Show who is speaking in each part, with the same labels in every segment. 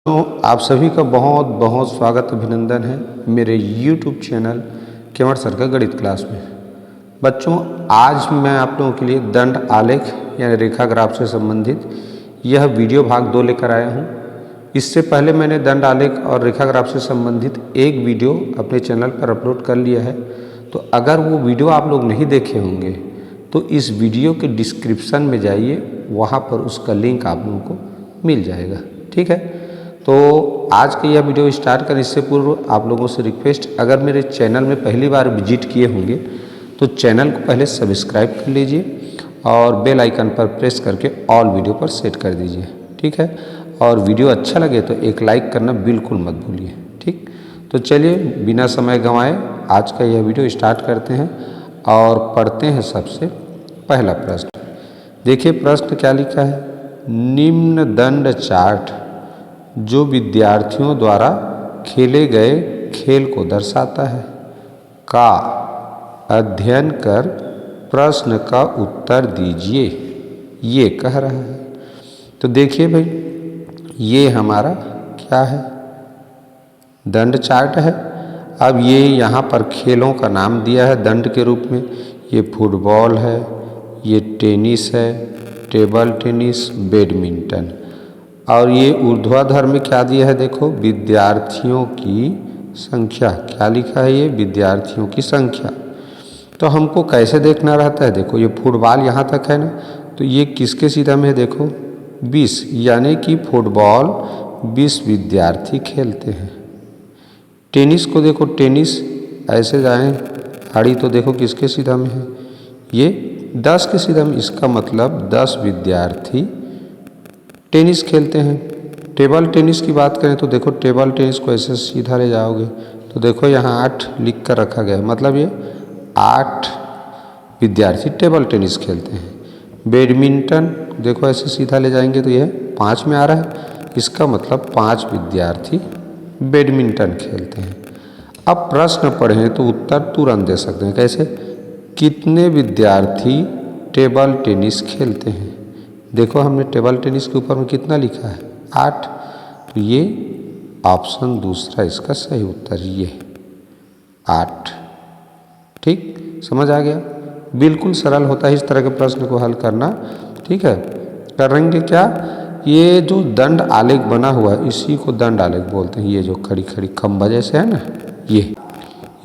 Speaker 1: तो आप सभी का बहुत बहुत स्वागत अभिनंदन है मेरे YouTube चैनल केवट सर का गणित क्लास में। बच्चों, आज मैं आप लोगों के लिए दंड आलेख यानी रेखा ग्राफ से संबंधित यह वीडियो भाग 2 लेकर आया हूँ। इससे पहले मैंने दंड आलेख और रेखा ग्राफ से संबंधित एक वीडियो अपने चैनल पर अपलोड कर लिया है। तो अगर वो वीडियो आप लोग नहीं देखे होंगे तो इस वीडियो के डिस्क्रिप्शन में जाइए, वहाँ पर उसका लिंक आप लोगों को मिल जाएगा। ठीक है, तो आज का यह वीडियो स्टार्ट करने से पूर्व आप लोगों से रिक्वेस्ट, अगर मेरे चैनल में पहली बार विजिट किए होंगे तो चैनल को पहले सब्सक्राइब कर लीजिए और बेल आइकन पर प्रेस करके ऑल वीडियो पर सेट कर दीजिए। ठीक है, और वीडियो अच्छा लगे तो एक लाइक करना बिल्कुल मत भूलिए। ठीक, तो चलिए बिना समय गंवाए आज का यह वीडियो स्टार्ट करते हैं और पढ़ते हैं। सबसे पहला प्रश्न देखिए, प्रश्न क्या लिखा है। निम्न दंड चार्ट जो विद्यार्थियों द्वारा खेले गए खेल को दर्शाता है का अध्ययन कर प्रश्न का उत्तर दीजिए, ये कह रहा है। तो देखिए भाई, ये हमारा क्या है, दंड चार्ट है। अब ये यहाँ पर खेलों का नाम दिया है दंड के रूप में। ये फुटबॉल है, ये टेनिस है, टेबल टेनिस, बैडमिंटन, और ये ऊर्ध्वाधर में क्या दिया है, देखो विद्यार्थियों की संख्या। क्या लिखा है, ये विद्यार्थियों की संख्या। तो हमको कैसे देखना रहता है, देखो ये फुटबॉल यहाँ तक है ना, तो ये किसके सीधा में है, देखो 20, यानी कि फुटबॉल 20 विद्यार्थी खेलते हैं। टेनिस को देखो, टेनिस ऐसे जाएं हाड़ी तो देखो किसके सीधा में है, ये 10 के सीधा में। इसका मतलब 10 विद्यार्थी टेनिस खेलते हैं। टेबल टेनिस की बात करें तो देखो टेबल टेनिस को ऐसे सीधा ले जाओगे तो देखो यहाँ 8 लिख कर रखा गया है, मतलब ये 8 विद्यार्थी टेबल टेनिस खेलते हैं। बैडमिंटन देखो ऐसे सीधा ले जाएंगे तो यह 5 में आ रहा है, इसका मतलब 5 विद्यार्थी बैडमिंटन खेलते हैं। अब प्रश्न पढ़ें तो उत्तर तुरंत दे सकते हैं। कैसे, कितने विद्यार्थी टेबल टेनिस खेलते हैं। देखो हमने टेबल टेनिस के ऊपर में कितना लिखा है, 8, तो ये ऑप्शन दूसरा इसका सही उत्तर ये 8। ठीक, समझ आ गया। बिल्कुल सरल होता है इस तरह के प्रश्न को हल करना। ठीक है, करेंगे क्या, ये जो दंड आलेख बना हुआ है इसी को दंड आलेख बोलते हैं। ये जो खड़ी खड़ी खंभा जैसे है ना, ये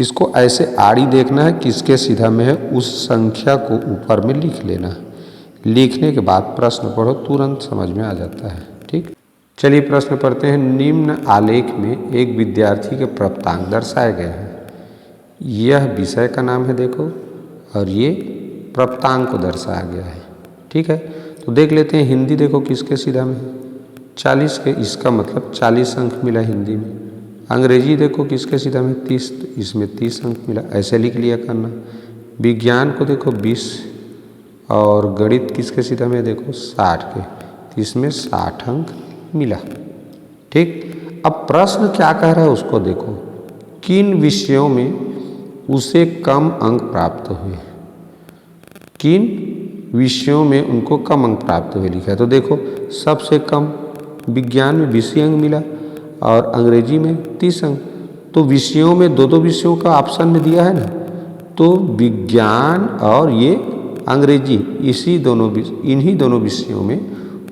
Speaker 1: इसको ऐसे आड़ी देखना है किसके सीधा में है, उस संख्या को ऊपर में लिख लेना है। लिखने के बाद प्रश्न पढ़ो, तुरंत समझ में आ जाता है। ठीक, चलिए प्रश्न पढ़ते हैं। निम्न आलेख में एक विद्यार्थी के प्राप्तांक दर्शाए गए हैं। यह विषय का नाम है देखो, और ये प्राप्तांक को दर्शाया गया है। ठीक है, तो देख लेते हैं। हिंदी देखो किसके सीधा में है, 40 के, इसका मतलब 40 अंक मिला हिंदी में। अंग्रेजी देखो किसके सीधा में, 30, तो इसमें 30 अंक मिला, ऐसे लिख लिया करना। विज्ञान को देखो 20, और गणित किसके सीधा में देखो 60 के, तो इसमें 60 अंक मिला। ठीक, अब प्रश्न क्या कह रहा है उसको देखो, किन विषयों में उसे कम अंक प्राप्त हुए, किन विषयों में उनको कम अंक प्राप्त हुए लिखा है। तो देखो सबसे कम विज्ञान में 20 अंक मिला और अंग्रेजी में 30 अंक। तो विषयों में दो दो विषयों का ऑप्शन में दिया है ना, तो विज्ञान और ये अंग्रेजी, इन्हीं दोनों विषयों में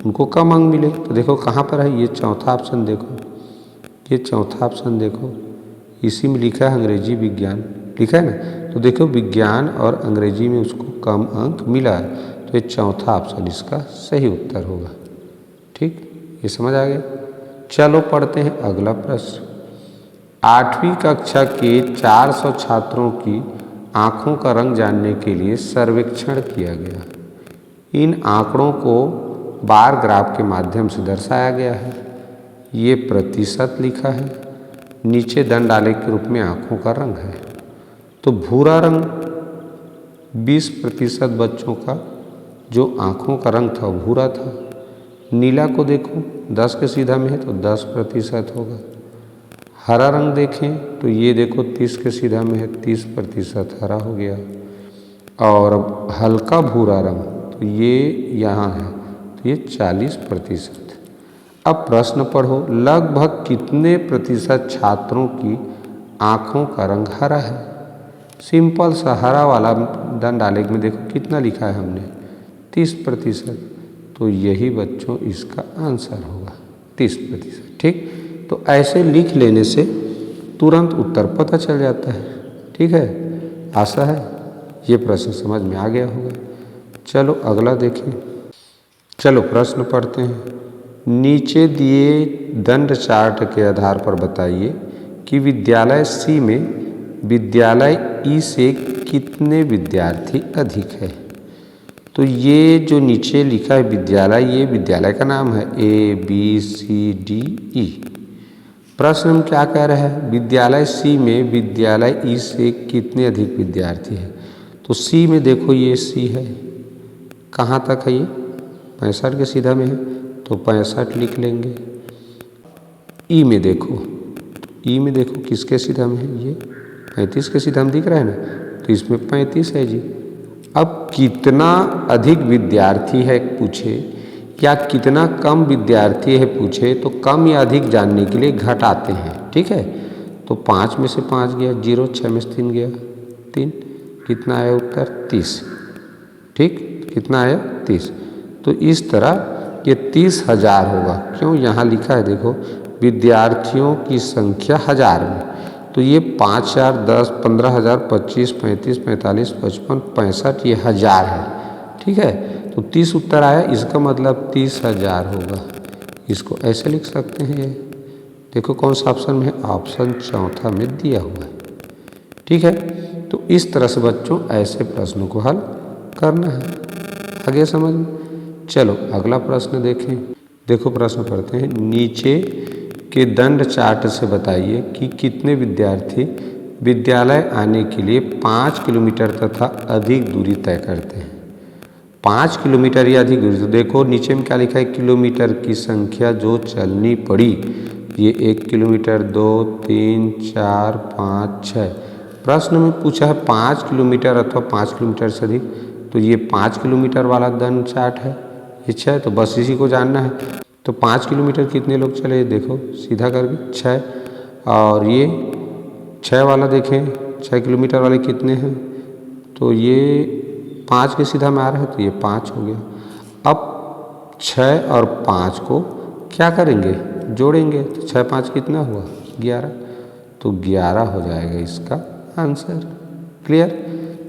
Speaker 1: उनको कम अंक मिले। तो देखो कहाँ पर है, ये चौथा ऑप्शन देखो, ये चौथा ऑप्शन देखो, इसी में लिखा है अंग्रेजी विज्ञान लिखा है ना। तो देखो विज्ञान और अंग्रेजी में उसको कम अंक मिला है, तो ये चौथा ऑप्शन इसका सही उत्तर होगा। ठीक, ये समझ आ गया। चलो पढ़ते हैं अगला प्रश्न। 8वीं कक्षा के 400 छात्रों की आँखों का रंग जानने के लिए सर्वेक्षण किया गया। इन आंकड़ों को बार ग्राफ के माध्यम से दर्शाया गया है। ये प्रतिशत लिखा है, नीचे दंड आलेख के रूप में आँखों का रंग है। तो भूरा रंग 20% बच्चों का जो आँखों का रंग था वो भूरा था। नीला को देखो 10 के सीधा में है तो 10% होगा। हरा रंग देखें तो ये देखो 30 के सीधा में है, 30% हरा हो गया। और हल्का भूरा रंग तो ये यहाँ है, तो ये 40%। अब प्रश्न पढ़ो, लगभग कितने प्रतिशत छात्रों की आँखों का रंग हरा है। सिंपल सा हरा वाला दंड आलेख में देखो कितना लिखा है हमने, 30%। तो यही बच्चों इसका आंसर होगा 30%। ठीक, तो ऐसे लिख लेने से तुरंत उत्तर पता चल जाता है। ठीक है, आशा है ये प्रश्न समझ में आ गया होगा। चलो अगला देखें। चलो प्रश्न पढ़ते हैं। नीचे दिए दंड चार्ट के आधार पर बताइए कि विद्यालय सी में विद्यालय ई से कितने विद्यार्थी अधिक है। तो ये जो नीचे लिखा है विद्यालय, ये विद्यालय का नाम है ABCDE। प्रश्न में क्या कह रहा है, विद्यालय सी में विद्यालय ई से कितने अधिक विद्यार्थी है। तो सी में देखो ये सी है, कहाँ तक है, ये 65 के सीधा में है तो 65 लिख लेंगे। ई में देखो, ई में देखो किसके सीधा में है, ये 35 के सीधा में दिख रहा है ना, तो इसमें 35 है जी। अब कितना अधिक विद्यार्थी है पूछे या कितना कम विद्यार्थी है पूछे, तो कम या अधिक जानने के लिए घटाते हैं। ठीक है, तो 5 में से 5 गया 0, 6 में से 3 गया 3, कितना आया उत्तर 30। ठीक, कितना आया 30। तो इस तरह ये 30,000 होगा। क्यों, यहाँ लिखा है देखो विद्यार्थियों की संख्या 1000 में, तो ये 5,000, 10, 15,000, 25, 35, 45, 55, 65 ये 1000 है। ठीक है, तो 30 उत्तर आया, इसका मतलब 30,000 होगा। इसको ऐसे लिख सकते हैं। ये देखो कौन सा ऑप्शन में है, ऑप्शन चौथा में दिया हुआ है। ठीक है, तो इस तरह से बच्चों ऐसे प्रश्नों को हल करना है। आगे समझ में। चलो अगला प्रश्न देखें। देखो प्रश्न पढ़ते हैं। नीचे के दंड चार्ट से बताइए कि कितने विद्यार्थी विद्यालय आने के लिए 5 किलोमीटर तथा अधिक दूरी तय करते हैं। 5 किलोमीटर या अधिक दूरी, तो देखो नीचे में क्या लिखा है, किलोमीटर की संख्या जो चलनी पड़ी। ये 1 किलोमीटर, 2, 3, 4, 5, 6। प्रश्न में पूछा है 5 किलोमीटर अथवा 5 किलोमीटर से अधिक, तो ये 5 किलोमीटर वाला दंड चार्ट है। ये 6, तो बस इसी को जानना है। तो 5 किलोमीटर कितने लोग चले, देखो सीधा करके 6, और ये 6 वाला देखें 6 किलोमीटर वाले कितने हैं, तो ये 5 के सीधा में आ रहा है, तो ये 5 हो गया। अब 6 और 5 को क्या करेंगे, जोड़ेंगे, तो 6, 5 कितना हुआ 11, तो 11 हो जाएगा इसका आंसर। क्लियर।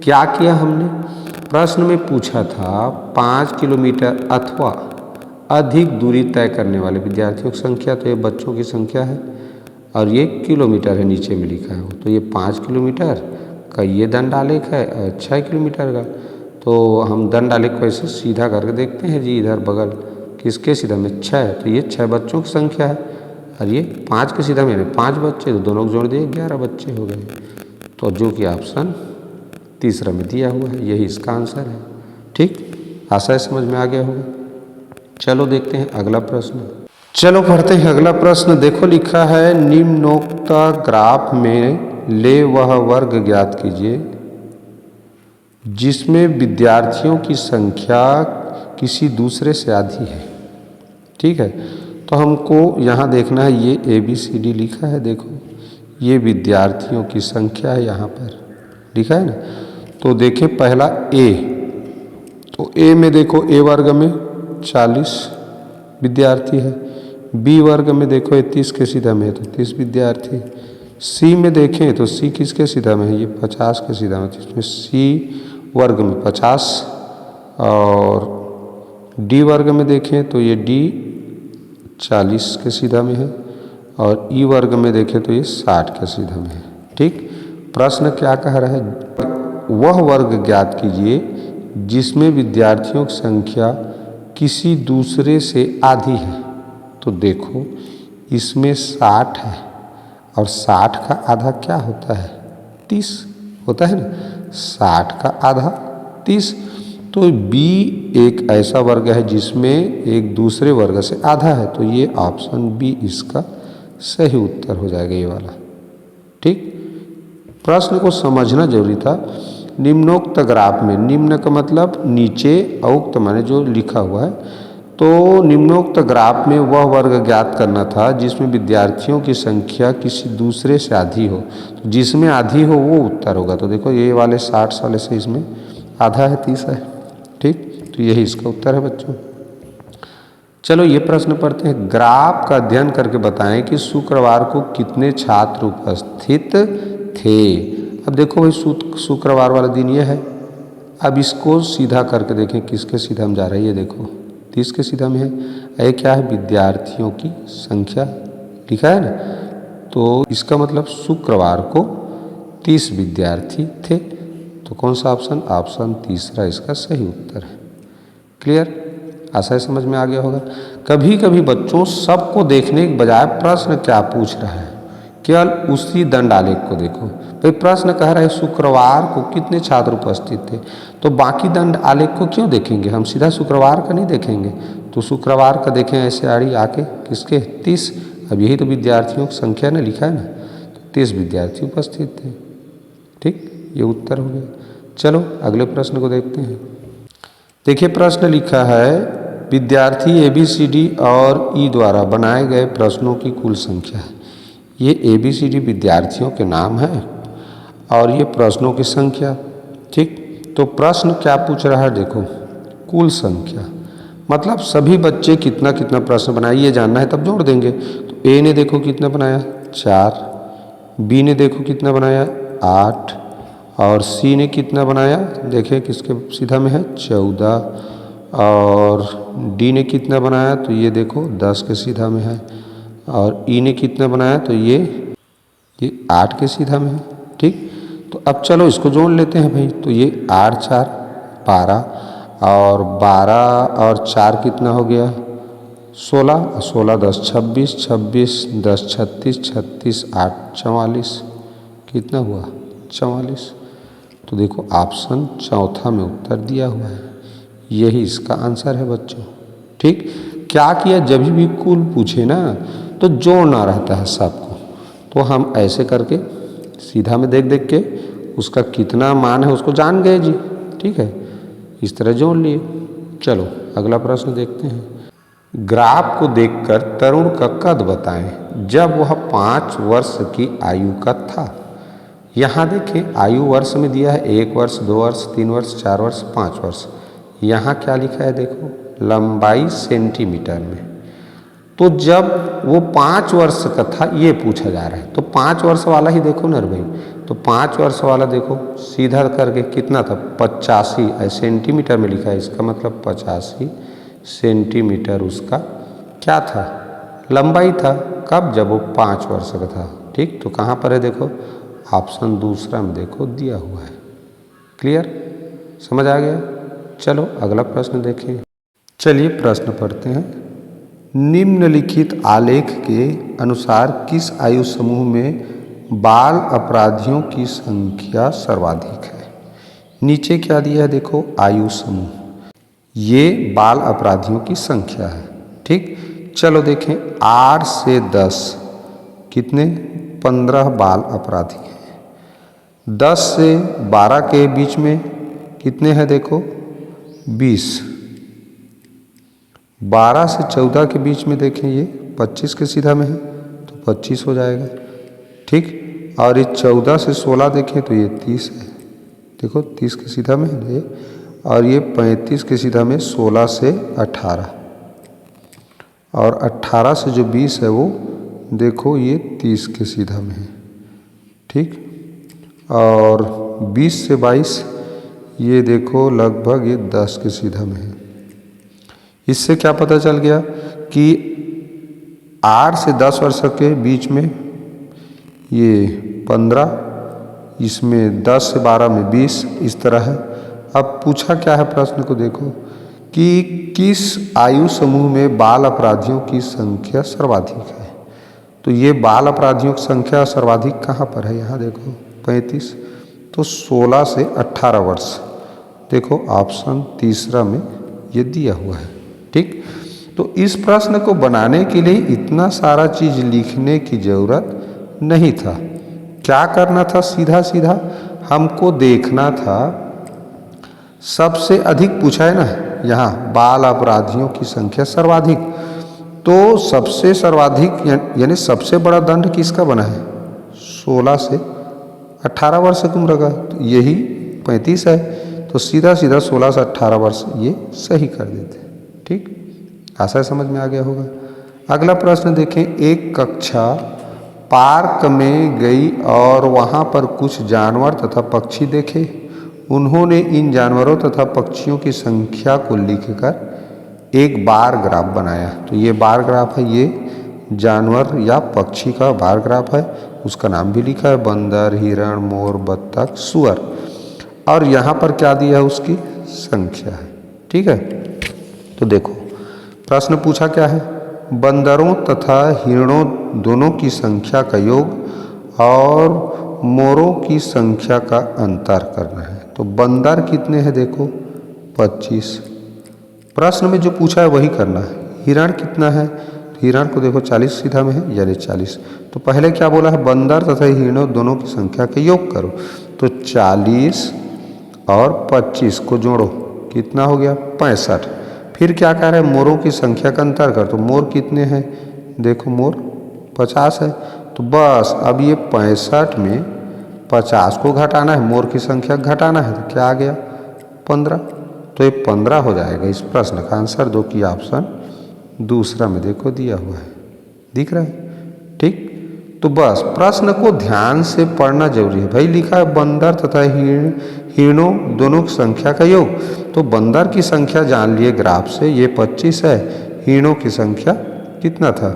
Speaker 1: क्या किया हमने, प्रश्न में पूछा था 5 किलोमीटर अथवा अधिक दूरी तय करने वाले विद्यार्थियों की संख्या, तो ये बच्चों की संख्या है, और ये किलोमीटर है नीचे में लिखा है, तो ये 5 किलोमीटर का ये दंड आलेख है और 6 किलोमीटर का। तो हम दंड आलेख को ऐसे सीधा करके देखते हैं जी, इधर बगल किसके सीधा में 6, तो ये 6 बच्चों की संख्या है, और ये 5 के सीधा में 5 बच्चे, तो दोनों को जोड़ दिए 11 बच्चे हो गए। तो जो कि ऑप्शन तीसरा में दिया हुआ है, यही इसका आंसर है। ठीक, आशा है समझ में आ गया होगा। चलो देखते हैं अगला प्रश्न। चलो पढ़ते हैं अगला प्रश्न। देखो लिखा है, निम्नोक्त ग्राफ में ले वह वर्ग ज्ञात कीजिए जिसमें विद्यार्थियों की संख्या किसी दूसरे से आधी है। ठीक है, तो हमको यहाँ देखना है, ये ABCD लिखा है, देखो ये विद्यार्थियों की संख्या है, यहाँ पर लिखा है ना। तो देखें पहला A, तो A में देखो A वर्ग में 40 विद्यार्थी है, B वर्ग में देखो 31 के सीधा में है, तो 30 विद्यार्थी। C में देखें तो C किसके सीधा में है, ये 50 के सीधा में, तो इसमें C वर्ग में 50, और D वर्ग में देखें तो ये D 40 के सीधा में है, और E वर्ग में देखें तो ये 60 के सीधा में है। ठीक, प्रश्न क्या कह रहा है, वह वर्ग ज्ञात कीजिए जिसमें विद्यार्थियों की संख्या किसी दूसरे से आधी है। तो देखो इसमें 60 है, और 60 का आधा क्या होता है, 30 होता है ना, 60 का आधा 30। तो B एक ऐसा वर्ग है जिसमें एक दूसरे वर्ग से आधा है, तो ये ऑप्शन B इसका सही उत्तर हो जाएगा, ये वाला। ठीक, प्रश्न को समझना जरूरी था। निम्नोक्त ग्राफ में, निम्न का मतलब नीचे, औक्त माने जो लिखा हुआ है, तो निम्नोक्त ग्राफ में वह वर्ग ज्ञात करना था जिसमें विद्यार्थियों की संख्या किसी दूसरे से आधी हो। तो जिसमें आधी हो वो उत्तर होगा। तो देखो ये वाले 60 वाले से इसमें आधा है, 30 है। ठीक, तो यही इसका उत्तर है बच्चों। चलो ये प्रश्न पढ़ते हैं। ग्राफ का अध्ययन करके बताएं कि शुक्रवार को कितने छात्र उपस्थित थे। अब देखो भाई शुक्रवार वाला दिन ये है। अब इसको सीधा करके देखें किसके सीधा में जा रहा है। ये देखो 30 के सीधा में है। ये क्या है, विद्यार्थियों की संख्या लिखा है ना। तो इसका मतलब शुक्रवार को 30 विद्यार्थी थे। तो कौन सा ऑप्शन, ऑप्शन तीसरा इसका सही उत्तर है। क्लियर, आशा है समझ में आ गया होगा। कभी कभी बच्चों सबको देखने के बजाय प्रश्न क्या पूछ रहा है, केवल उसी दंड आलेख को देखो। भाई प्रश्न कह रहा है शुक्रवार को कितने छात्र उपस्थित थे, तो बाकी दंड आलेख को क्यों देखेंगे, हम सीधा शुक्रवार का नहीं देखेंगे। तो शुक्रवार का देखें ऐसे आड़ी आके किसके, 30। अब यही तो विद्यार्थियों की संख्या ने लिखा है ना, तो 30 विद्यार्थी उपस्थित थे। ठीक, ये उत्तर हो गया। चलो अगले प्रश्न को देखते हैं। देखिए प्रश्न लिखा है, विद्यार्थी ABCD और E द्वारा बनाए गए प्रश्नों की कुल संख्या है। ये ABCD विद्यार्थियों के नाम है और ये प्रश्नों की संख्या। ठीक, तो प्रश्न क्या पूछ रहा है, देखो कुल संख्या मतलब सभी बच्चे कितना कितना प्रश्न बनाए ये जानना है, तब जोड़ देंगे। तो A ने देखो कितना बनाया 4, B ने देखो कितना बनाया 8 और C ने कितना बनाया, देखिए किसके सीधा में है 14 और D ने कितना बनाया, तो ये देखो 10 के सीधा में है और E ने कितना बनाया, तो ये 8 के सीधा में है। ठीक, तो अब चलो इसको जोड़ लेते हैं भाई। तो ये 8 4 12 और 12 और 4 कितना हो गया 16, 16 10 26, 26 10 36, 36 8 44, कितना हुआ 44। तो देखो ऑप्शन चौथा में उत्तर दिया हुआ है, यही इसका आंसर है बच्चों। ठीक, क्या किया, जब भी कुल पूछे ना तो जोड़ना रहता है सबको। तो हम ऐसे करके सीधा में देख देख के उसका कितना मान है उसको जान गए जी। ठीक है, इस तरह जोड़ लिए। चलो अगला प्रश्न देखते हैं। ग्राफ को देखकर तरुण का कद बताएं जब वह 5 वर्ष की आयु का था। यहाँ देखें आयु वर्ष में दिया है 1 वर्ष 2 वर्ष 3 वर्ष 4 वर्ष 5 वर्ष। यहाँ क्या लिखा है, देखो लंबाई सेंटीमीटर में। तो जब वो 5 वर्ष का था ये पूछा जा रहा है, तो 5 वर्ष वाला ही देखो ना भाई। तो 5 वर्ष वाला देखो सीधा करके कितना था 85 सेंटीमीटर में लिखा है, इसका मतलब 85 सेंटीमीटर उसका क्या था, लंबाई था। कब, जब वो 5 वर्ष का था। ठीक, तो कहाँ पर है, देखो ऑप्शन दूसरा में देखो दिया हुआ है। क्लियर, समझ आ गया। चलो अगला प्रश्न देखें। चलिए प्रश्न पढ़ते हैं। निम्नलिखित आलेख के अनुसार किस आयु समूह में बाल अपराधियों की संख्या सर्वाधिक है। नीचे क्या दिया है, देखो आयु समूह, ये बाल अपराधियों की संख्या है। ठीक, चलो देखें 8 से 10 कितने 15 बाल अपराधी हैं। 10 से 12 के बीच में कितने हैं, देखो 20। 12 से 14 के बीच में देखें ये 25 के सीधा में है, तो 25 हो जाएगा। ठीक, और ये 14 से 16 देखें तो ये 30 है, देखो 30 के सीधा में है ये। और ये 35 के सीधा में 16 से 18 और 18 से जो 20 है वो देखो ये 30 के सीधा में है। ठीक, और 20 से 22 ये देखो लगभग ये 10 के सीधा में है। इससे क्या पता चल गया कि 8 से 10 वर्ष के बीच में ये 15, इसमें 10 से 12 में 20, इस तरह है। अब पूछा क्या है प्रश्न को देखो कि किस आयु समूह में बाल अपराधियों की संख्या सर्वाधिक है। तो ये बाल अपराधियों की संख्या सर्वाधिक कहाँ पर है, यहाँ देखो 35, तो 16 से 18 वर्ष देखो ऑप्शन तीसरा में ये दिया हुआ है। ठीक, तो इस प्रश्न को बनाने के लिए इतना सारा चीज लिखने की जरूरत नहीं था। क्या करना था, सीधा सीधा हमको देखना था सबसे अधिक पूछा है ना यहाँ बाल अपराधियों की संख्या सर्वाधिक। तो सबसे सर्वाधिक यानी सबसे बड़ा दंड किसका बना है? 16 से 18 वर्ष की उम्र का, तो यही 35 है। तो सीधा सीधा 16 से 18 वर्ष ये सही कर देते हैं। ठीक, आशा समझ में आ गया होगा। अगला प्रश्न देखें, एक कक्षा पार्क में गई और वहाँ पर कुछ जानवर तथा पक्षी देखे। उन्होंने इन जानवरों तथा पक्षियों की संख्या को लिखकर एक बार ग्राफ बनाया। तो ये बार ग्राफ है, ये जानवर या पक्षी का बार ग्राफ है। उसका नाम भी लिखा है, बंदर, हिरण, मोर, बत्तख, सुअर। और यहाँ पर क्या दिया है? उसकी संख्या है। ठीक है, तो देखो प्रश्न पूछा क्या है? बंदरों तथा हिरणों दोनों की संख्या का योग और मोरों की संख्या का अंतर करना है। तो बंदर कितने हैं? देखो 25। प्रश्न में जो पूछा है वही करना है। हिरण कितना है? हिरण को देखो 40 सीधा में है, यानी 40। तो पहले क्या बोला है? बंदर तथा हिरणों दोनों की संख्या का योग करो। तो 40 और 25 को जोड़ो, कितना हो गया? 65। फिर क्या कह रहे हैं? मोरों की संख्या का अंतर कर। तो मोर कितने हैं? देखो मोर 50 है। तो बस अब ये 65 में 50 को घटाना है, मोर की संख्या घटाना है। तो क्या आ गया? 15। तो ये 15 हो जाएगा इस प्रश्न का आंसर। दो की ऑप्शन दूसरा में देखो दिया हुआ है, दिख रहा है। ठीक, तो बस प्रश्न को ध्यान से पढ़ना जरूरी है भाई। लिखा है बंदर तथा हिरणों दोनों की संख्या का योग। तो बंदर की संख्या जान लिए ग्राफ से, ये 25 है। हिरणों की संख्या कितना था?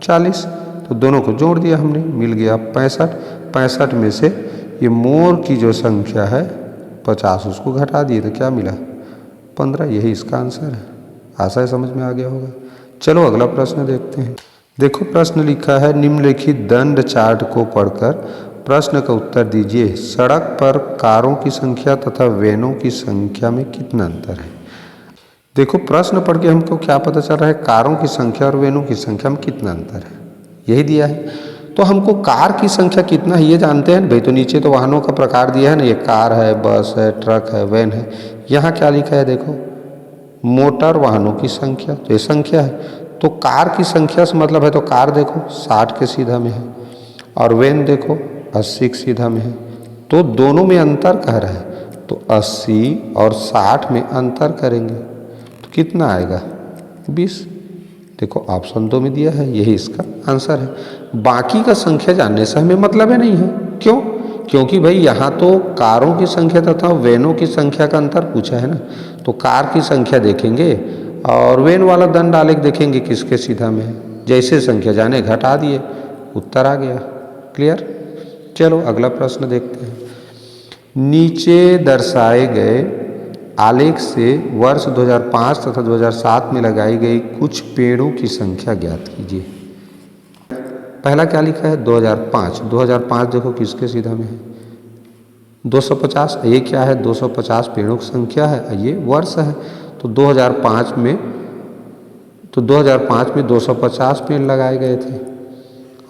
Speaker 1: 40। तो दोनों को जोड़ दिया हमने, मिल गया 65। 65 में से ये मोर की जो संख्या है 50, उसको घटा दिए तो क्या मिला? 15। यही इसका आंसर है। आशा है समझ में आ गया होगा। चलो अगला प्रश्न देखते हैं। देखो प्रश्न लिखा है, निम्नलिखित दंड चार्ट को पढ़कर प्रश्न का उत्तर दीजिए। सड़क पर कारों की संख्या तथा वैनों की संख्या में कितना अंतर है? देखो प्रश्न पढ़ के हमको क्या पता चल रहा है? कारों की संख्या और वैनों की संख्या में कितना अंतर है, यही दिया है। तो हमको कार की संख्या कितना है ये जानते हैं भाई। तो नीचे तो वाहनों का प्रकार दिया है ना, ये कार है, बस है, ट्रक है, वैन है। यहाँ क्या लिखा है? देखो मोटर वाहनों की संख्या, तो ये संख्या है। तो कार की संख्या से मतलब है, तो कार देखो 60 के सीधा में है और वैन देखो 80 के सीधा में है। तो दोनों में अंतर कह रहा है, तो 80 और 60 में अंतर करेंगे तो कितना आएगा? 20। देखो ऑप्शन 2 में दिया है, यही इसका आंसर है। बाकी का संख्या जानने से हमें मतलब है नहीं है। क्यों? क्योंकि भाई यहाँ तो कारों की संख्या तथा वैनों की संख्या का अंतर पूछा है ना। तो कार की संख्या देखेंगे और वैन वाला दंड आलेख देखेंगे किसके सीधा में है। जैसे संख्या जाने घटा दिए, उत्तर आ गया। क्लियर? चलो अगला प्रश्न देखते हैं। नीचे दर्शाए गए आलेख से वर्ष 2005 तथा 2007 में लगाई गई कुछ पेड़ों की संख्या ज्ञात कीजिए। पहला क्या लिखा है? 2005। 2005 देखो किसके सीधा में है? 250। ये क्या है? 250 पेड़ों की संख्या है, ये वर्ष है। तो 2005 में 250 पेड़ लगाए गए थे।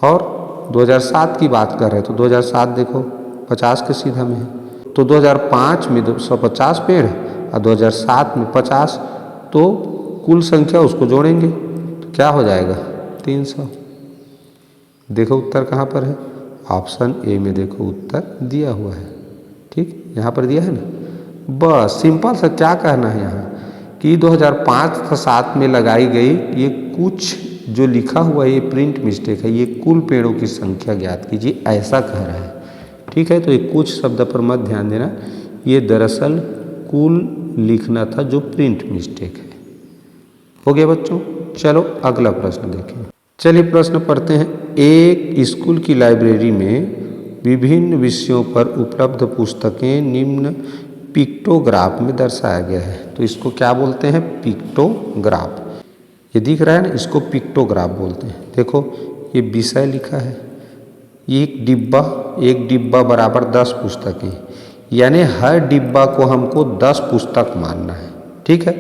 Speaker 1: और 2007 की बात कर रहे हैं, तो 2007 देखो 50 के सीधा में है। तो 2005 में 250 पेड़ और 2007 में 50, तो कुल संख्या उसको जोड़ेंगे तो क्या हो जाएगा? 300। देखो उत्तर कहाँ पर है? ऑप्शन ए में देखो उत्तर दिया हुआ है। ठीक, यहाँ पर दिया है ना। बस सिंपल सा क्या कहना है यहाँ कि 2005 तथा 7 में लगाई गई ये कुछ जो लिखा हुआ है ये प्रिंट मिस्टेक है, ये कुल पेड़ों की संख्या ज्ञात कीजिए, ऐसा कह रहा है। ठीक है, तो ये कुछ शब्द पर मत ध्यान देना, ये दरअसल कुल लिखना था जो प्रिंट मिस्टेक है। हो गया बच्चों? चलो अगला प्रश्न देखें। चलिए प्रश्न पढ़ते हैं। एक स्कूल की लाइब्रेरी में विभिन्न विषयों पर उपलब्ध पुस्तकें निम्न पिक्टोग्राफ में दर्शाया गया है। तो इसको क्या बोलते हैं? पिक्टोग्राफ। ये दिख रहा है ना, इसको पिक्टोग्राफ बोलते हैं। देखो ये विषय लिखा है, ये एक डिब्बा बराबर 10 पुस्तकें, यानी हर डिब्बा को हमको 10 पुस्तक मानना है। ठीक है,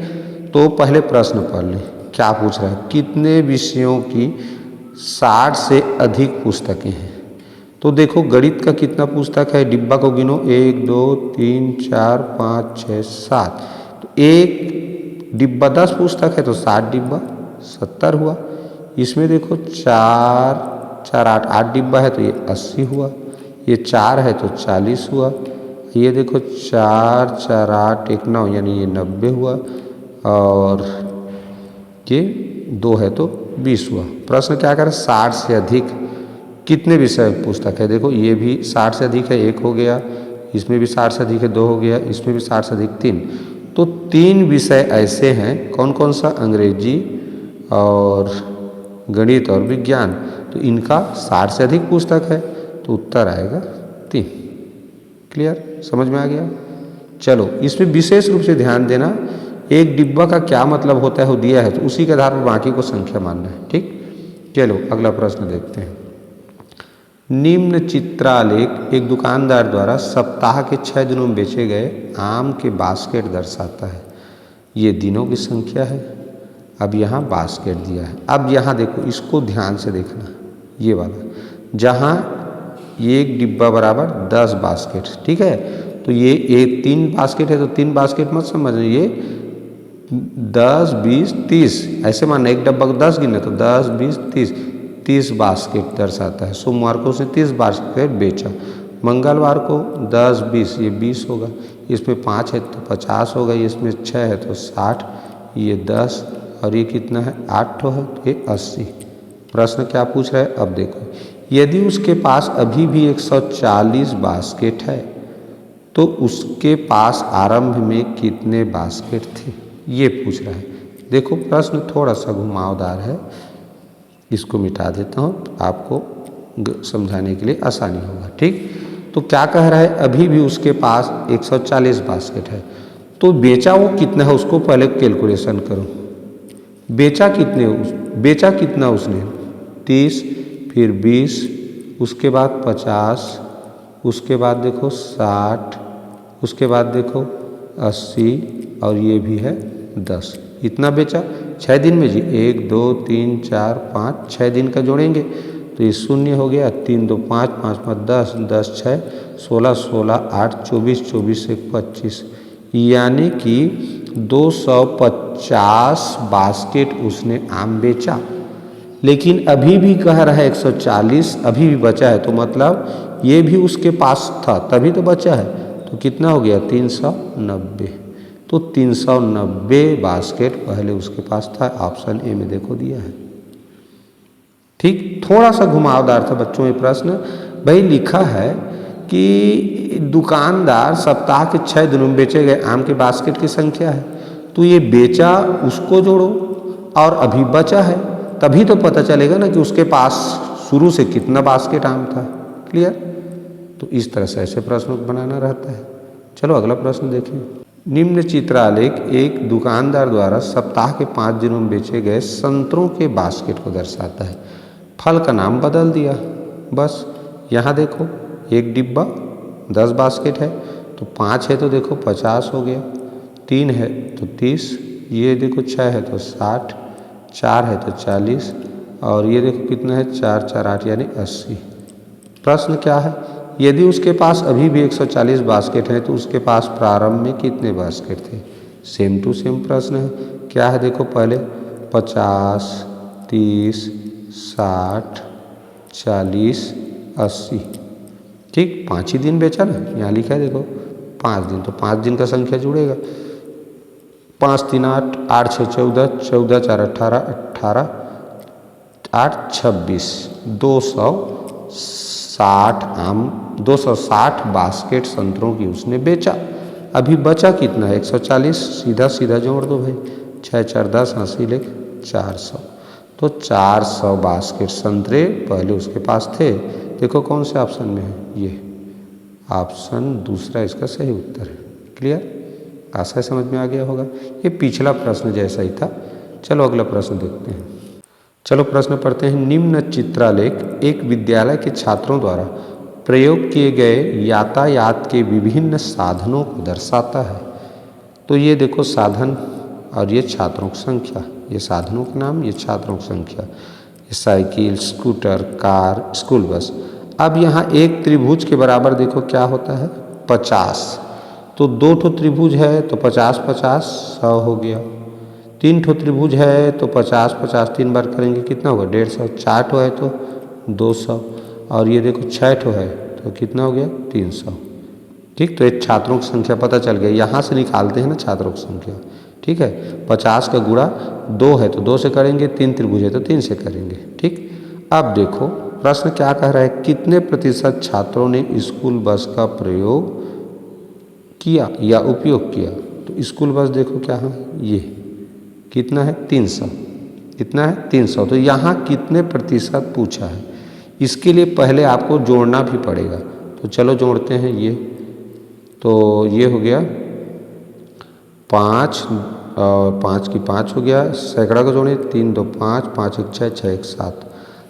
Speaker 1: तो पहले प्रश्न पढ़ लें। क्या पूछ रहा है? कितने विषयों की 60 से अधिक पुस्तकें हैं? तो देखो गणित का कितना पुस्तक है, डिब्बा को गिनो, 1 2 3 4 5 6 7। तो एक डिब्बा 10 पुस्तक है तो 60 डिब्बा 70 हुआ। इसमें देखो 4 4 8 8 डिब्बा है तो ये 80 हुआ। ये 4 है तो 40 हुआ। ये देखो 4 4 8 1 9 यानी ये 90 हुआ। और ये 2 है तो 20 हुआ। प्रश्न क्या करे, 60 से अधिक कितने विषय पुस्तक है। देखो ये भी 60 से अधिक है 1 हो गया, इसमें भी 60 से अधिक है 2 हो गया, इसमें भी 60 से अधिक 3। तो 3 विषय ऐसे हैं, कौन कौन सा, अंग्रेजी और गणित और विज्ञान। तो इनका 60 से अधिक पुस्तक है तो उत्तर आएगा 3। क्लियर, समझ में आ गया। चलो इसमें विशेष रूप से ध्यान देना, एक डिब्बा का क्या मतलब होता है वो दिया है तो उसी के आधार पर बाकी को संख्या मानना है। ठीक, चलो अगला प्रश्न देखते हैं। निम्न चित्रालेख एक दुकानदार द्वारा सप्ताह के 6 दिनों में बेचे गए आम के बास्केट दर्शाता है। ये दिनों की संख्या है। अब यहाँ बास्केट दिया है। अब यहाँ देखो, इसको ध्यान से देखना, ये वाला जहाँ एक डिब्बा बराबर 10 बास्केट, ठीक है। तो ये एक 3 बास्केट है तो 3 बास्केट मत समझना, ये 10 20 30 ऐसे मानना। एक डब्बा को 10 गिने तो 10 20 30 बास्केट दर्शाता है। सोमवार को उसने 30 बास्केट बेचा। मंगलवार को 10 20 ये 20 होगा। इसमें 5 है तो 50 होगा। इसमें 6 है तो 60, ये 10 और ये कितना है 8 है तो ये 80। प्रश्न क्या पूछ रहा है, अब देखो, यदि उसके पास अभी भी 140 बास्केट है तो उसके पास आरंभ में कितने बास्केट थे, ये पूछ रहा है। देखो प्रश्न थोड़ा सा घुमावदार है, इसको मिटा देता हूँ, आपको समझाने के लिए आसानी होगा। ठीक, तो क्या कह रहा है, अभी भी उसके पास 140 बास्केट है तो बेचा वो कितना है उसको पहले कैलकुलेशन करो। बेचा कितना उसने 30, फिर 20, उसके बाद 50, उसके बाद देखो 60, उसके बाद देखो 80 और ये भी है 10। इतना बेचा 6 दिन में जी। 1 2 3 4 5 6 दिन का जोड़ेंगे तो ये 0 हो गया। 3 2 5 5 5 10 10 6 16 16 8 24 24 1 25 यानी कि 250 बास्केट उसने आम बेचा। लेकिन अभी भी कह रहा है 140 अभी भी बचा है, तो मतलब ये भी उसके पास था तभी तो बचा है। तो कितना हो गया 390। तो 390 बास्केट पहले उसके पास था। ऑप्शन ए में देखो दिया है। ठीक, थोड़ा सा घुमावदार था बच्चों ये प्रश्न। भाई लिखा है कि दुकानदार सप्ताह के 6 दिनों में बेचे गए आम के बास्केट की संख्या है, तो ये बेचा उसको जोड़ो और अभी बचा है, तभी तो पता चलेगा ना कि उसके पास शुरू से कितना बास्केट आम था। क्लियर, तो इस तरह से ऐसे प्रश्नों को बनाना रहता है। चलो अगला प्रश्न देखें। निम्न चित्रालेख एक दुकानदार द्वारा सप्ताह के 5 दिनों में बेचे गए संतरों के बास्केट को दर्शाता है। फल का नाम बदल दिया बस। यहाँ देखो एक डिब्बा 10 बास्केट है तो 5 है तो देखो 50 हो गया, 3 है तो 30, ये देखो 6 है तो 60, 4 है तो 40 और ये देखो कितना है 4 4 8 यानी 80। प्रश्न क्या है, यदि उसके पास अभी भी 140 बास्केट हैं तो उसके पास प्रारंभ में कितने बास्केट थे। सेम टू सेम प्रश्न है। क्या है देखो, पहले 50 30 60 40 80। ठीक, 5 ही दिन बेचा ना, यहाँ लिखा है देखो 5 दिन, तो 5 दिन का संख्या जुड़ेगा। 5 3 8 8 6 14 14 4 18 18 8 26 260 बास्केट संतरों की उसने बेचा। अभी बचा कितना है 140, सीधा सीधा जोड़ दो भाई, 6 4 10 80 लेख 400। तो 400 बास्केट संतरे पहले उसके पास थे। देखो कौन से ऑप्शन में है, ये ऑप्शन दूसरा इसका सही उत्तर है। क्लियर, आशा समझ में आ गया होगा। ये पिछला प्रश्न जैसा ही था। चलो अगला प्रश्न देखते हैं। चलो प्रश्न पढ़ते हैं। निम्न चित्रालेख एक विद्यालय के छात्रों द्वारा प्रयोग किए गए यातायात के विभिन्न साधनों को दर्शाता है। तो ये देखो साधन और ये छात्रों की संख्या, ये साधनों के नाम, ये छात्रों की संख्या, ये cycle, scooter, car, school bus. अब यहाँ एक त्रिभुज के बराबर देखो क्या होता है 50, तो 2 त्रिभुज है तो 50 50 100 हो गया। तीन ठो त्रिभुज है तो 50 50 तीन बार करेंगे कितना होगा 150। चार ठो है तो 200 और ये देखो 6 ठो है तो कितना हो गया 300। ठीक, तो ये छात्रों की संख्या पता चल गया। यहाँ से निकालते हैं ना छात्रों की संख्या। ठीक है, 50 का गुणा 2 है तो 2 से करेंगे, 3 त्रिभुज है तो 3 से करेंगे। ठीक, अब देखो प्रश्न क्या कह रहा है, कितने प्रतिशत छात्रों ने स्कूल बस का प्रयोग किया या उपयोग किया। तो स्कूल बस देखो क्या है, ये कितना है 300, कितना है 300। तो यहाँ कितने प्रतिशत पूछा है, इसके लिए पहले आपको जोड़ना भी पड़ेगा। तो चलो जोड़ते हैं ये, तो ये हो गया 5 और 5 की 5 हो गया, सैकड़ा को जोड़े 3 2 5 5 1 6 6 1 7,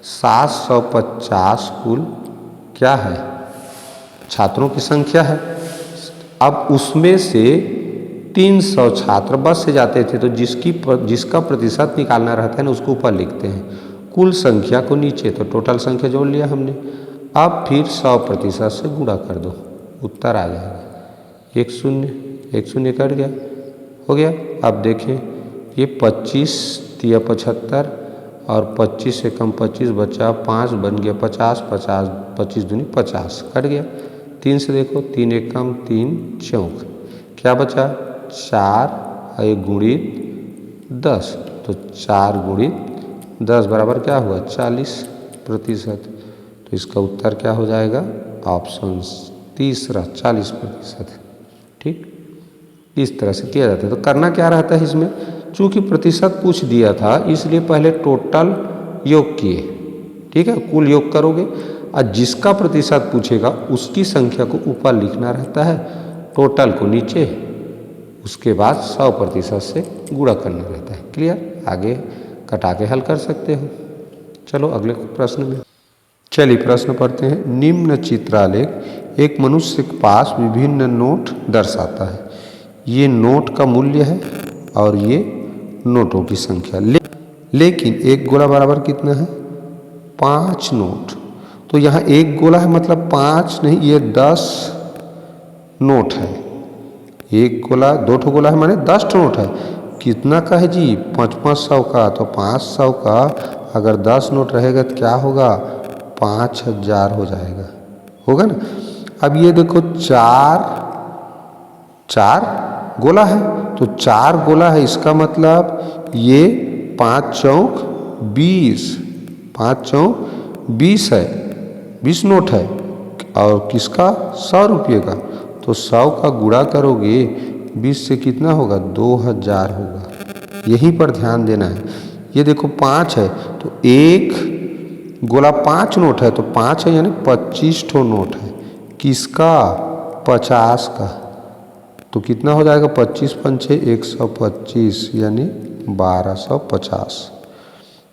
Speaker 1: 750 कुल क्या है छात्रों की संख्या है। अब उसमें से 300 छात्र बस से जाते थे तो जिसका प्रतिशत निकालना रहता है ना उसको ऊपर लिखते हैं, कुल संख्या को नीचे, तो टोटल संख्या जोड़ लिया हमने। अब फिर 100% से गुणा कर दो, उत्तर आ जाएगा। एक शून्य कट गया, हो गया। अब देखें ये 25 तिया 75 और 25 से कम 25 बचा, 5 बन गया 50, 50 25 दूनी 50 कट गया। 3 से देखो 3 एक कम 3 चौक, क्या बचा 4 एक गुणित 10, तो 4 गुणित 10 बराबर क्या हुआ 40%। तो इसका उत्तर क्या हो जाएगा ऑप्शन तीसरा 40%। ठीक, इस तरह से किया जाता है। तो करना क्या रहता है इसमें, चूंकि प्रतिशत पूछ दिया था इसलिए पहले टोटल योग किए। ठीक है, कुल योग करोगे और जिसका प्रतिशत पूछेगा उसकी संख्या को ऊपर लिखना रहता है, टोटल को नीचे, उसके बाद 100% से गुणा करना रहता है। क्लियर, आगे कटा के हल कर सकते हो। चलो अगले प्रश्न में चलिए प्रश्न पढ़ते हैं। निम्न चित्रालेख एक मनुष्य के पास विभिन्न नोट दर्शाता है। ये नोट का मूल्य है और ये नोटों की संख्या, लेकिन एक गोला बराबर कितना है 5 नोट। तो यहाँ एक गोला है मतलब 5 नहीं, ये 10 नोट है। एक गोला 2 ठो गोला है माने 10 ठो नोट है। कितना का है जी 500 का, तो 500 का अगर 10 नोट रहेगा तो क्या होगा 5000 हो जाएगा, होगा ना। अब ये देखो चार गोला है, तो 4 गोला है, इसका मतलब ये 5 चौक 20, 5 चौक 20 है, 20 नोट है। और किसका 100 रुपये का, तो 100 का गुणा करोगे 20 से कितना होगा 2000 होगा। यहीं पर ध्यान देना है। ये देखो 5 है तो एक गोला 5 नोट है, तो 5 है यानी 25 ठो नोट है। किसका 50 का, तो कितना हो जाएगा 25 पंचे 125 यानी 1250।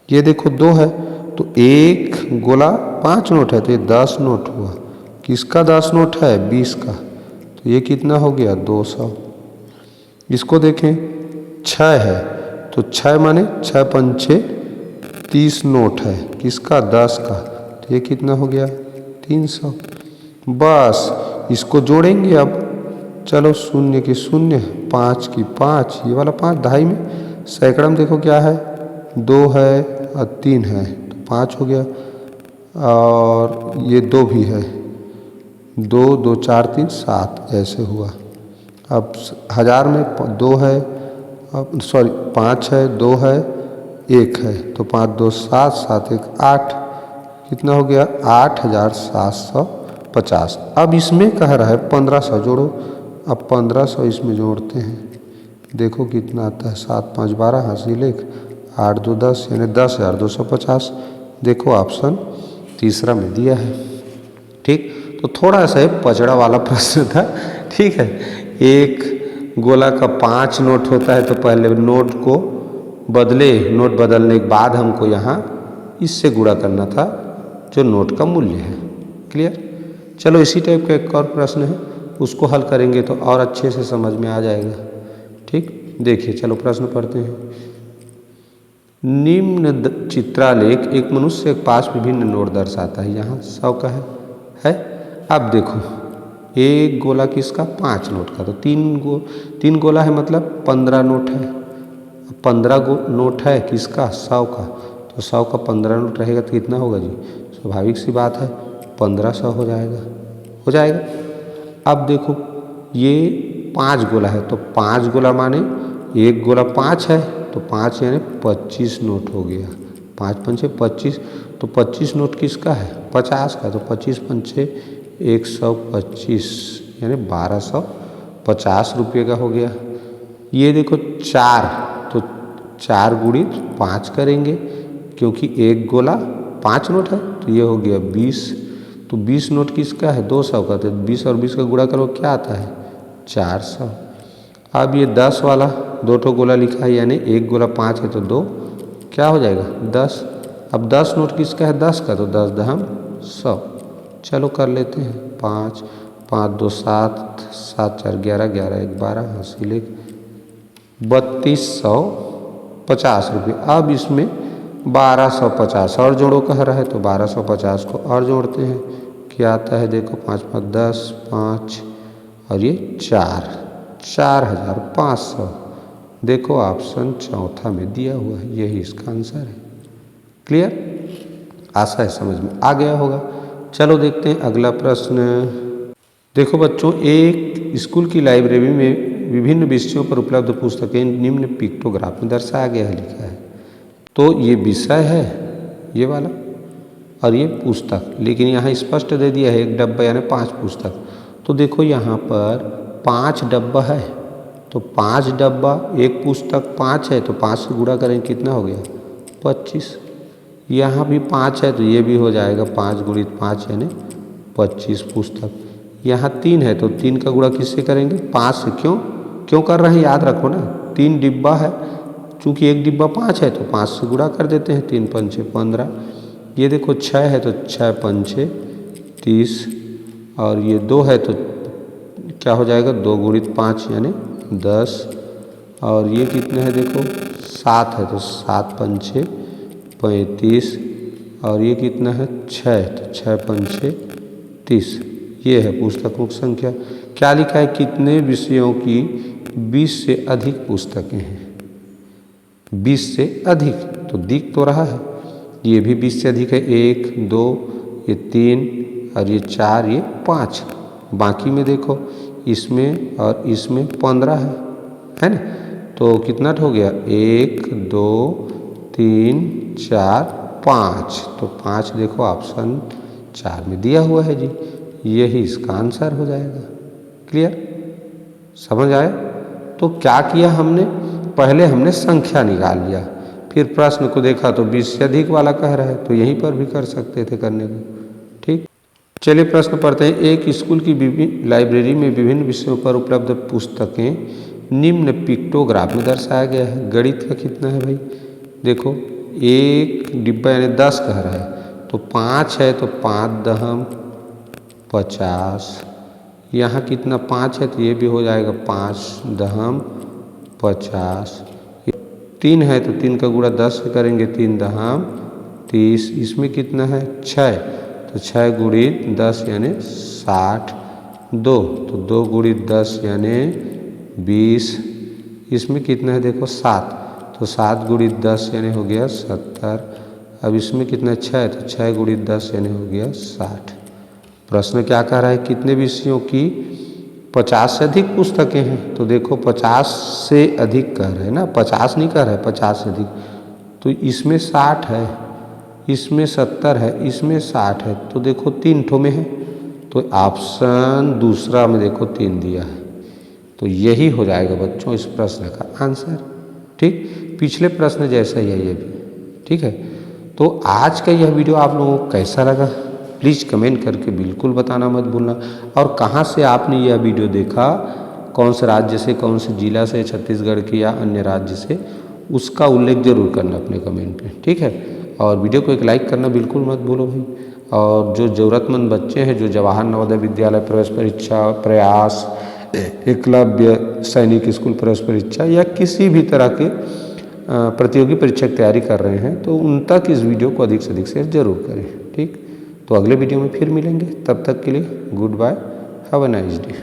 Speaker 1: ये देखो 2 है तो एक गोला 5 नोट है तो ये 10 नोट हुआ। किसका 10 नोट है 20 का, तो ये कितना हो गया 200। इसको देखें 6 है तो 6 माने 6 पंचे 30 नोट है। किसका 10 का, तो ये कितना हो गया 300। बस इसको जोड़ेंगे अब। चलो 0 की 0, 5 की 5, ये वाला 5 ढाई में, सैकड़ा में देखो क्या है 2 है और 3 है तो 5 हो गया, और ये 2 भी है, 2 2 4 3 7 ऐसे हुआ। अब 1000 में 2 है, अब सॉरी 5 है 2 है 1 है, तो 5 2 7 7 1 8, कितना हो गया 8750। अब इसमें कह रहा है 1500 जोड़ो। अब 1500 इसमें जोड़ते हैं, देखो कितना आता है 7 5 12 हासिल 1 8 2 10 यानी 10,250। देखो ऑप्शन तीसरा में दिया है। ठीक, तो थोड़ा सा पचड़ा वाला प्रश्न था। ठीक है, एक गोला का 5 नोट होता है तो पहले नोट को बदले, नोट बदलने के बाद हमको यहाँ इससे गुणा करना था जो नोट का मूल्य है। क्लियर, चलो इसी टाइप का एक और प्रश्न है, उसको हल करेंगे तो और अच्छे से समझ में आ जाएगा। ठीक, देखिए चलो प्रश्न पढ़ते हैं। निम्न चित्रालेख एक मनुष्य के पास विभिन्न नोट दर्शाता है। यहाँ 100 का है। अब देखो एक गोला किसका 5 नोट का, तो 3 गोला है मतलब 15 नोट है। 15 नोट है किसका, 100 का, तो 100 का 15 नोट रहेगा तो कितना होगा जी, स्वाभाविक सी बात है 1500 हो जाएगा, हो जाएगा। अब देखो ये 5 गोला है तो 5 गोला माने एक गोला 5 है तो 5 यानी 25 नोट हो गया, 5 पंचे 25, तो 25 नोट किसका है, 50 का, तो 25 पंचे 125 यानी 1250 रुपये का हो गया। ये देखो 4, तो 4 गुणित 5 करेंगे क्योंकि एक गोला 5 नोट है तो ये हो गया 20, तो 20 नोट किसका है, 200 का, तो 20 और 20 का गुणा करो क्या आता है 400। अब ये 10 वाला 2 ठो गोला लिखा है यानी एक गोला 5 है तो 2 क्या हो जाएगा 10। अब 10 नोट किसका है 10 का, तो 10 दहम 100। चलो कर लेते हैं 5 5 2 7 7 4 11 11 1 12 हासिल 3250 रुपये। अब इसमें 1250 और जोड़ो कह रहा है तो 1250 को और जोड़ते हैं, क्या आता है देखो 5 5 10 5 और ये 4500। देखो ऑप्शन चौथा में दिया हुआ है, यही इसका आंसर है। क्लियर, आशा है समझ में आ गया होगा। चलो देखते हैं अगला प्रश्न। देखो बच्चों, एक स्कूल की लाइब्रेरी में विभिन्न विषयों पर उपलब्ध पुस्तकें निम्न पिक्टोग्राफ में दर्शाया गया है, लिखा है। तो ये विषय है ये वाला और ये पुस्तक, लेकिन यहाँ स्पष्ट दे दिया है एक डब्बा यानी 5 पुस्तक। तो देखो यहाँ पर 5 डब्बा है तो 5 डब्बा एक पुस्तक 5 है तो 5 से गुणा करें कितना हो गया 25। यहाँ भी 5 है तो ये भी हो जाएगा 5 गुणित 5 यानी 25 पुस्तक। यहाँ 3 है तो 3 का गुणा किससे करेंगे 5 से। क्यों कर रहे हैं याद रखो ना, 3 डिब्बा है, चूँकि एक डिब्बा 5 है तो 5 से गुणा कर देते हैं, 3 पंचे 15। ये देखो 6 है तो 6 पंचे 30 और ये 2 है तो क्या हो जाएगा 2 गुणित 5 यानी 10 और ये कितने हैं देखो 7 है तो 7 पंचे 35 और ये कितना है 6 तो 6 पंचे 30। ये है पुस्तकों की संख्या। क्या लिखा है, कितने विषयों की 20 से अधिक पुस्तकें हैं। 20 से अधिक तो दिख तो रहा है, ये भी 20 से अधिक है, 1 2 ये 3 और ये 4 ये 5। बाकी में देखो इसमें और इसमें 15 है ना, तो कितना हो गया 1 2 3 4 5, तो 5 देखो ऑप्शन 4 में दिया हुआ है जी, यही इसका आंसर हो जाएगा। क्लियर, समझ आया। तो क्या किया हमने, पहले हमने संख्या निकाल लिया, फिर प्रश्न को देखा तो 20 से अधिक वाला कह रहा है तो यहीं पर भी कर सकते थे करने को। ठीक, चलिए प्रश्न पढ़ते हैं। एक स्कूल की लाइब्रेरी में विभिन्न विषयों पर उपलब्ध पुस्तकें निम्न पिक्टोग्राफ में दर्शाया गया है। गणित का कितना है भाई, देखो एक डिब्बा यानी 10 कह रहा है तो 5 है तो 5 दहम 50। यहाँ कितना 5 है तो ये भी हो जाएगा 5 दहम 50। 3 है तो 3 का गुणा 10 से करेंगे 3 दहम 30। इसमें कितना है 6 तो 6 गुणित 10 यानी 60। 2 तो 2 गुणित 10 यानी 20। इसमें कितना है देखो 7 तो 7 गुणित 10 यानी हो गया 70। अब इसमें कितना 6 है तो 6 गुणित 10 यानी हो गया 60। प्रश्न क्या कह रहा है, कितने विषयों की 50 से अधिक पुस्तकें हैं। तो देखो 50 से अधिक कह रहे हैं ना, 50 नहीं कह रहा है 50 से अधिक, तो इसमें 60 है, इसमें 70 है, इसमें 60 है, तो देखो 3 ठो में है तो ऑप्शन दूसरा में देखो 3 दिया है, तो यही हो जाएगा बच्चों इस प्रश्न का आंसर। ठीक, पिछले प्रश्न जैसा ही है ये भी। ठीक है, तो आज का यह वीडियो आप लोगों को कैसा लगा प्लीज़ कमेंट करके बिल्कुल बताना मत भूलना, और कहाँ से आपने यह वीडियो देखा, कौन से राज्य से, कौन से जिला से, छत्तीसगढ़ के या अन्य राज्य से, उसका उल्लेख जरूर करना अपने कमेंट में। ठीक है, और वीडियो को एक लाइक करना बिल्कुल मत भूलो भाई। और जो ज़रूरतमंद बच्चे हैं जो जवाहर नवोदय विद्यालय प्रवेश परीक्षा, प्रयास, एकलव्य सैनिक स्कूल प्रवेश परीक्षा या किसी भी तरह के प्रतियोगी परीक्षा की तैयारी कर रहे हैं तो उन तक इस वीडियो को अधिक से अधिक शेयर जरूर करें। ठीक, तो अगले वीडियो में फिर मिलेंगे, तब तक के लिए goodbye, have a nice day.